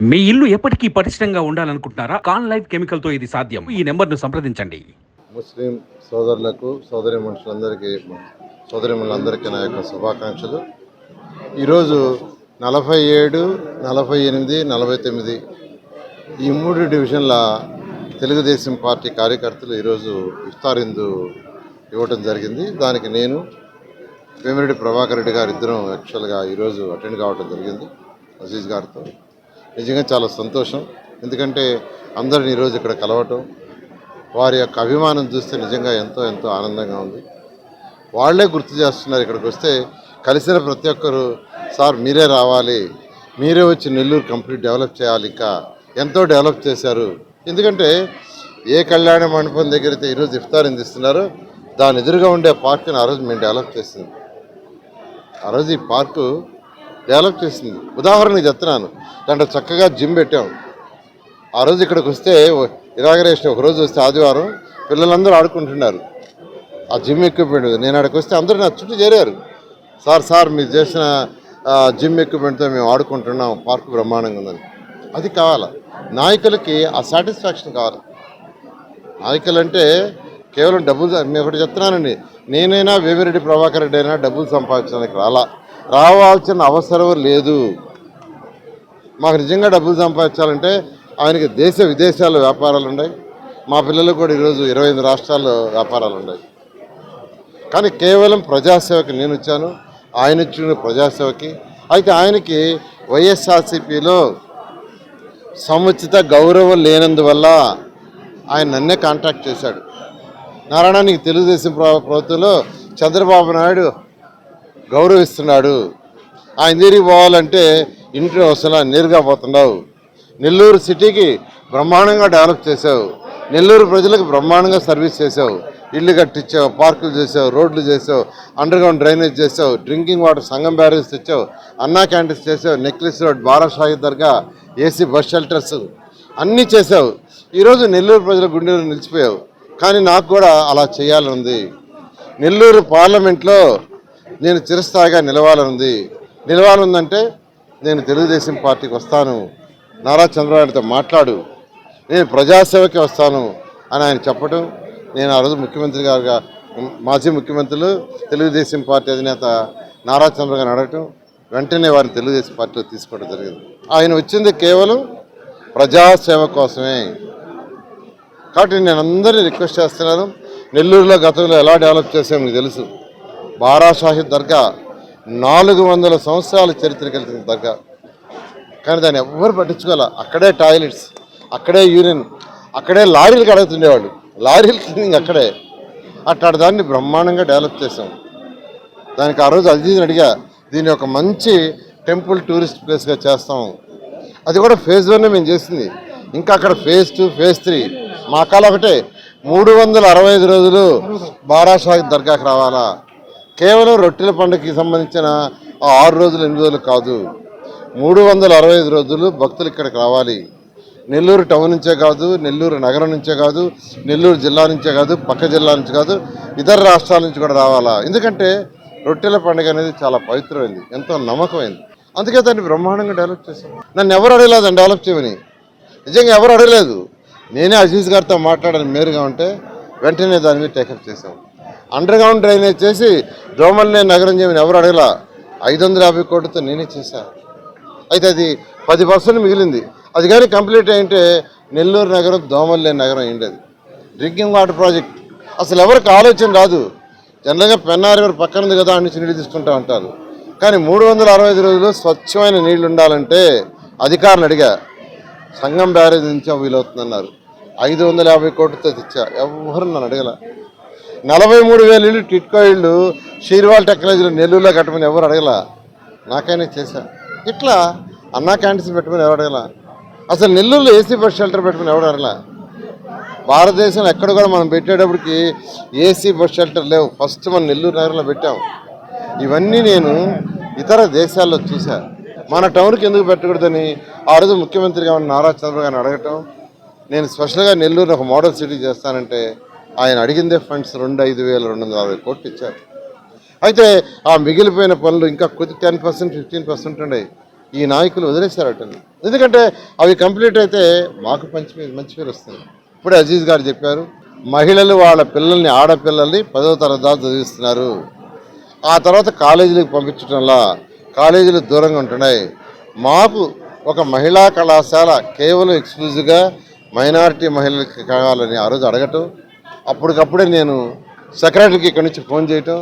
మీ ఇల్లు ఎప్పటికీ పటిష్టంగా ఉండాలనుకుంటున్నారా? కాన్ లైఫ్ కెమికల్ తో ఇది సాధ్యం. ఈ నెంబర్ను సంప్రదించండి. ముస్లిం సోదరులకు సోదరిమణులందరికీ నా యొక్క శుభాకాంక్షలు. ఈరోజు 47, 48, 49 ఈ 3 డివిజన్ల తెలుగుదేశం పార్టీ కార్యకర్తలు ఈరోజు ఇఫ్తారిందు ఇవ్వటం జరిగింది. దానికి నేను వేమిరెడ్డి ప్రభాకర్ రెడ్డి గారు ఇద్దరం యాక్చువల్గా ఈరోజు అటెండ్ కావడం జరిగింది అజీజ్ గారితో. నిజంగా చాలా సంతోషం. ఎందుకంటే అందరిని ఈరోజు ఇక్కడ కలవటం, వారి యొక్క అభిమానం చూస్తే నిజంగా ఎంతో ఎంతో ఆనందంగా ఉంది. వాళ్లే గుర్తు చేస్తున్నారు, ఇక్కడికి వస్తే కలిసిన ప్రతి ఒక్కరు సార్ మీరే రావాలి, మీరే వచ్చి నెల్లూరు కంప్లీట్ డెవలప్ చేయాలి, ఇంకా ఎంతో డెవలప్ చేశారు. ఎందుకంటే ఏ కళ్యాణ మండపం దగ్గర అయితే ఈరోజు ఇఫ్తార్ ఇస్తున్నారో దాని ఎదురుగా ఉండే పార్కుని ఆ రోజు మేము డెవలప్ చేసింది. ఆ రోజు ఈ పార్కు డెవలప్ చేసింది. ఉదాహరణకు చెప్తున్నాను, దాంట్లో చక్కగా జిమ్ పెట్టాం. ఆ రోజు ఇక్కడికి వస్తే ఇనాగరేషన్ ఒకరోజు వస్తే ఆదివారం పిల్లలందరూ ఆడుకుంటున్నారు. ఆ జిమ్ ఎక్విప్మెంట్ నేను అక్కడికి వస్తే అందరూ నా చుట్టూ చేరారు. సార్ మీరు చేసిన జిమ్ ఎక్విప్మెంట్తో మేము ఆడుకుంటున్నాం, పార్కు బ్రహ్మాండంగా ఉందని. అది కావాలా నాయకులకి, ఆ సాటిస్ఫాక్షన్ కావాలి. నాయకులు అంటే కేవలం డబ్బులు, మేము ఒకటి చెప్తున్నానండి, నేనైనా వేమిరెడ్డి ప్రభాకర్ రెడ్డి అయినా డబ్బులు సంపాదించడానికి రావాల్సిన అవసరం లేదు. మాకు నిజంగా డబ్బులు సంపాదించాలంటే ఆయనకి దేశ విదేశాల్లో వ్యాపారాలు ఉన్నాయి, మా పిల్లలకు కూడా ఈరోజు 25 రాష్ట్రాల్లో వ్యాపారాలు ఉన్నాయి. కానీ కేవలం ప్రజాసేవకి నేను వచ్చాను, ఆయన ఇచ్చిన ప్రజాసేవకి. అయితే ఆయనకి వైఎస్ఆర్సీపీలో సముచిత గౌరవం లేనందువల్ల ఆయన నన్నే కాంటాక్ట్ చేశాడు. నారాయణ, నీకు తెలుగుదేశం ప్రభుత్వంలో చంద్రబాబు నాయుడు గౌరవిస్తున్నాడు, ఆయన దగ్గరికి పోవాలంటే ఇంట్లో వస్తున్నా నేరుగా పోతున్నావు, నెల్లూరు సిటీకి బ్రహ్మాండంగా డెవలప్ చేసావు, నెల్లూరు ప్రజలకు బ్రహ్మాండంగా సర్వీస్ చేసావు, ఇళ్ళు కట్టించావు, పార్కులు చేసావు, రోడ్లు చేసావు, అండర్గ్రౌండ్ డ్రైనేజ్ చేసావు, డ్రింకింగ్ వాటర్ సంగం బ్యారేజ్ తెచ్చావు, అన్నా క్యాంటీన్స్ చేసావు, నెక్లెస్ రోడ్, బారాషాహి దర్గా, ఏసీ బస్ షెల్టర్స్ అన్నీ చేసావు. ఈరోజు నెల్లూరు ప్రజల గుండెలు నిలిచిపోయావు. కానీ నాకు కూడా అలా చేయాలనుంది. నెల్లూరు పార్లమెంట్లో నేను చిరస్థాయిగా నిలవాలనుందంటే నేను తెలుగుదేశం పార్టీకి వస్తాను, నారా చంద్రబాబుతో మాట్లాడు, నేను ప్రజాసేవకి వస్తాను అని ఆయన చెప్పడం, నేను ఆ రోజు ముఖ్యమంత్రి గారుగా మాజీ ముఖ్యమంత్రులు తెలుగుదేశం పార్టీ అధినేత నారా చంద్రబాబు గారిని అడగటం, వెంటనే వారిని తెలుగుదేశం పార్టీలో తీసుకోవడం జరిగింది. ఆయన వచ్చింది కేవలం ప్రజాసేవ కోసమే. కాబట్టి నేను అందరినీ రిక్వెస్ట్ చేస్తున్నాను, నెల్లూరులో గతంలో ఎలా డెవలప్ చేసామో మీకు తెలుసు. బారాషాహి దర్గా 400 సంవత్సరాల చరిత్ర కలిగిన దర్గా, కానీ దాన్ని ఎవ్వరు పట్టించుకోవాలి. అక్కడే టాయిలెట్స్, అక్కడే యూరిన్, అక్కడే లారీలు కడుగుతుండేవాళ్ళు, లారీలు క్లీనింగ్ అక్కడే. అట్లాంటి దాన్ని బ్రహ్మాండంగా డెవలప్ చేసాం. దానికి ఆ రోజు అజీజ్ని అడిగా, దీన్ని ఒక మంచి టెంపుల్ టూరిస్ట్ ప్లేస్గా చేస్తాం. అది కూడా ఫేజ్ 1 మేము చేసింది. ఇంకా అక్కడ ఫేజ్ 2, ఫేజ్ 3. మా కాలం ఒకటే 365 రోజులు బారాషాహి దర్గాకి రావాలా. కేవలం రొట్టెల పండుగకి సంబంధించిన 6 రోజులు 8 రోజులు కాదు, 365 రోజులు భక్తులు ఇక్కడికి రావాలి. నెల్లూరు టౌన్ నుంచే కాదు, నెల్లూరు నగరం నుంచే కాదు, నెల్లూరు జిల్లా నుంచే కాదు, పక్క జిల్లా నుంచి కాదు, ఇతర రాష్ట్రాల నుంచి కూడా రావాలా. ఎందుకంటే రొట్టెల పండుగ అనేది చాలా పవిత్రమైంది, ఎంతో నమ్మకమైంది. అందుకే దాన్ని బ్రహ్మాండంగా డెవలప్ చేశాం. నన్ను ఎవరు అడగలేదు దాన్ని డెవలప్ చేయమని, నిజంగా ఎవరు అడగలేదు. నేనే అజీజ్ గారితో మాట్లాడని మేరుగా ఉంటే వెంటనే దాని మీద టేకప్ చేశాం. అండర్గ్రౌండ్ డ్రైనేజ్ చేసి దోమల్నే నగరం చేయమని ఎవరు అడగలా. 550 కోట్లతో నేనే చేశాను. అయితే అది 10% మిగిలింది. అది కానీ కంప్లీట్ అయింటే నెల్లూరు నగరం దోమల్నే నగరం అయిండేది. డ్రింకింగ్ వాటర్ ప్రాజెక్ట్ అసలు ఎవరికి ఆలోచన రాదు. జనరల్గా పెన్నా రివర్ పక్కన ఉంది కదా అని నుంచి నీళ్ళు తీసుకుంటూ ఉంటారు. కానీ 365 రోజులు స్వచ్ఛమైన నీళ్లు ఉండాలంటే అధికారులు అడిగా, సంగం బ్యారేజ్ నుంచి వీలవుతుందన్నారు. 550 కోట్లతో తెచ్చా, ఎవరు నన్ను అడగల. 43,000 ఇళ్ళు టిట్కో ఇళ్ళు షీర్వాల్ టెక్నాలజీలో నెల్లూరులో కట్టమని ఎవరు అడగల, నాకైనా చేశా. ఇట్లా అన్నా క్యాంటీన్స్ పెట్టమని ఎవరు అడగల. అసలు నెల్లూరులో ఏసీ బస్ షెల్టర్ పెట్టమని ఎవరు అడగల. భారతదేశంలో ఎక్కడ కూడా మనం పెట్టేటప్పటికి ఏసీ బస్ షెల్టర్ లేవు, ఫస్ట్ మనం నెల్లూరు నగరంలో పెట్టాం. ఇవన్నీ నేను ఇతర దేశాల్లో చూసా. మన టౌన్కి ఎందుకు పెట్టకూడదని ఆ రోజు ముఖ్యమంత్రిగా ఉన్న నారా చంద్రబాబు గారిని అడగటం, నేను స్పెషల్గా నెల్లూరుని ఒక మోడల్ సిటీ చేస్తానంటే ఆయన అడిగిందే ఫండ్స్ 5,260 కోట్లు ఇచ్చారు. అయితే ఆ మిగిలిపోయిన పనులు ఇంకా కొద్ది 10%, 15% ఉన్నాయి. ఈ నాయకులు వదిలేశారట. ఎందుకంటే అవి కంప్లీట్ అయితే మాకు మంచి పేరు వస్తుంది. ఇప్పుడే అజీజ్ గారు చెప్పారు, మహిళలు వాళ్ళ పిల్లల్ని, ఆడపిల్లల్ని 10వ తరగతి దాకా చదివిస్తున్నారు. ఆ తర్వాత కాలేజీలకు పంపించడంలా కాలేజీలు దూరంగా ఉంటున్నాయి. మాకు ఒక మహిళా కళాశాల కేవలం ఎక్స్క్లూజివ్గా మైనారిటీ మహిళలకి కావాలని ఆ రోజు అడగటం, అప్పటికప్పుడే నేను సెక్రటరీకి ఇక్కడి నుంచి ఫోన్ చేయటం,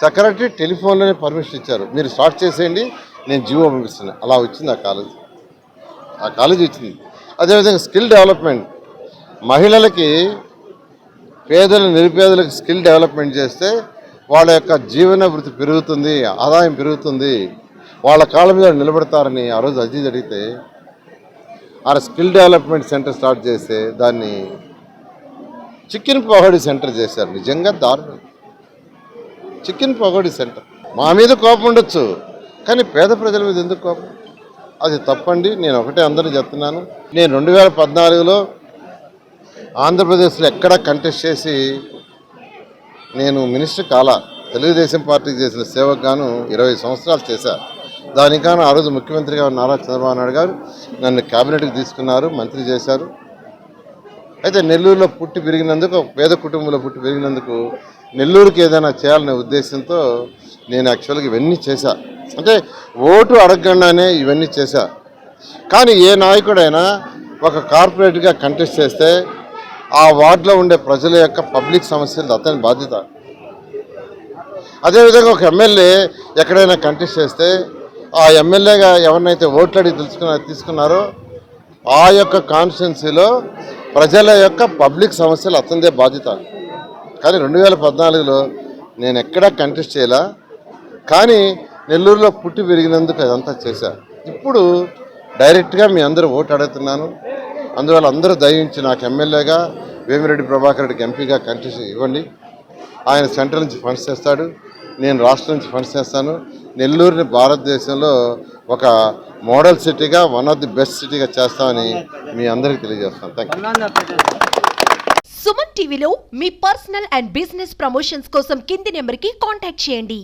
సెక్రటరీ టెలిఫోన్లోనే పర్మిషన్ ఇచ్చారు, మీరు స్టార్ట్ చేసేయండి, నేను జీవో పంపిస్తున్నాను. అలా వచ్చింది ఆ కాలేజీ వచ్చింది. అదేవిధంగా స్కిల్ డెవలప్మెంట్, మహిళలకి, పేదలు, నిరుపేదలకు స్కిల్ డెవలప్మెంట్ చేస్తే వాళ్ళ యొక్క జీవన వృత్తి పెరుగుతుంది, ఆదాయం పెరుగుతుంది, వాళ్ళ కాళ్ళ మీద నిలబడతారని ఆ రోజు అజీజ్ అడిగితే ఆ స్కిల్ డెవలప్మెంట్ సెంటర్ స్టార్ట్ చేస్తే దాన్ని చికెన్ పకోడీ సెంటర్ చేశారు. నిజంగా దారుణం. Chicken pakodi centre. మా మీద కోపం ఉండొచ్చు, కానీ పేద ప్రజల మీద ఎందుకు కోపం? అది తప్పండి. నేను ఒకటే అందరూ చెప్తున్నాను, నేను 2014లో ఆంధ్రప్రదేశ్లో ఎక్కడ కంటెస్ట్ చేసి నేను మినిస్టర్ కాలా. తెలుగుదేశం పార్టీకి చేసిన సేవకు గాను 20 సంవత్సరాలు చేశా. దానికాను ఆ రోజు ముఖ్యమంత్రిగా నారా చంద్రబాబు నాయుడు గారు నన్ను క్యాబినెట్కి తీసుకున్నారు, మంత్రి చేశారు. అయితే నెల్లూరులో పుట్టి పెరిగినందుకు, ఒక పేద కుటుంబంలో పుట్టి పెరిగినందుకు నెల్లూరుకి ఏదైనా చేయాలనే ఉద్దేశంతో నేను యాక్చువల్గా ఇవన్నీ చేశా. అంటే ఓటు అడగకుండానే ఇవన్నీ చేశా. కానీ ఏ నాయకుడైనా ఒక కార్పొరేట్గా కంటెస్ట్ చేస్తే ఆ వార్డులో ఉండే ప్రజల యొక్క పబ్లిక్ సమస్యలు అతని బాధ్యత. అదేవిధంగా ఒక ఎమ్మెల్యే ఎక్కడైనా కంటెస్ట్ చేస్తే ఆ ఎమ్మెల్యేగా ఎవరినైతే ఓట్లు అడిగి తీసుకున్నారో ఆ యొక్క కాన్స్టిట్యున్సీలో ప్రజల యొక్క పబ్లిక్ సమస్యలు అతనిదే బాధ్యత. కానీ 2014లో నేను ఎక్కడా కంటెస్ట్ చేయలా, కానీ నెల్లూరులో పుట్టి పెరిగినందుకు అదంతా చేశా. ఇప్పుడు డైరెక్ట్గా మీ అందరూ ఓటు అడుగుతున్నాను. అందువల్ల అందరూ దయించి నాకు ఎమ్మెల్యేగా, వేమిరెడ్డి ప్రభాకర్ రెడ్డికి ఎంపీగా కంటెస్ట్ ఇవ్వండి. ఆయన సెంట్రల్ నుంచి ఫండ్స్ చేస్తాడు, నేను రాష్ట్రం నుంచి ఫండ్స్ చేస్తాను. నెల్లూరుని భారతదేశంలో ఒక మోడల్ సిటీగా, వన్ ఆఫ్ ది బెస్ట్ సిటీగా చేస్తామని మీ అందరికీ తెలియజేస్తాను. Thank you. సుమన్ టీవీలో మీ పర్సనల్ అండ్ బిజినెస్ ప్రమోషన్స్ కోసం కింది నెంబర్కి కాంటాక్ట్ చేయండి.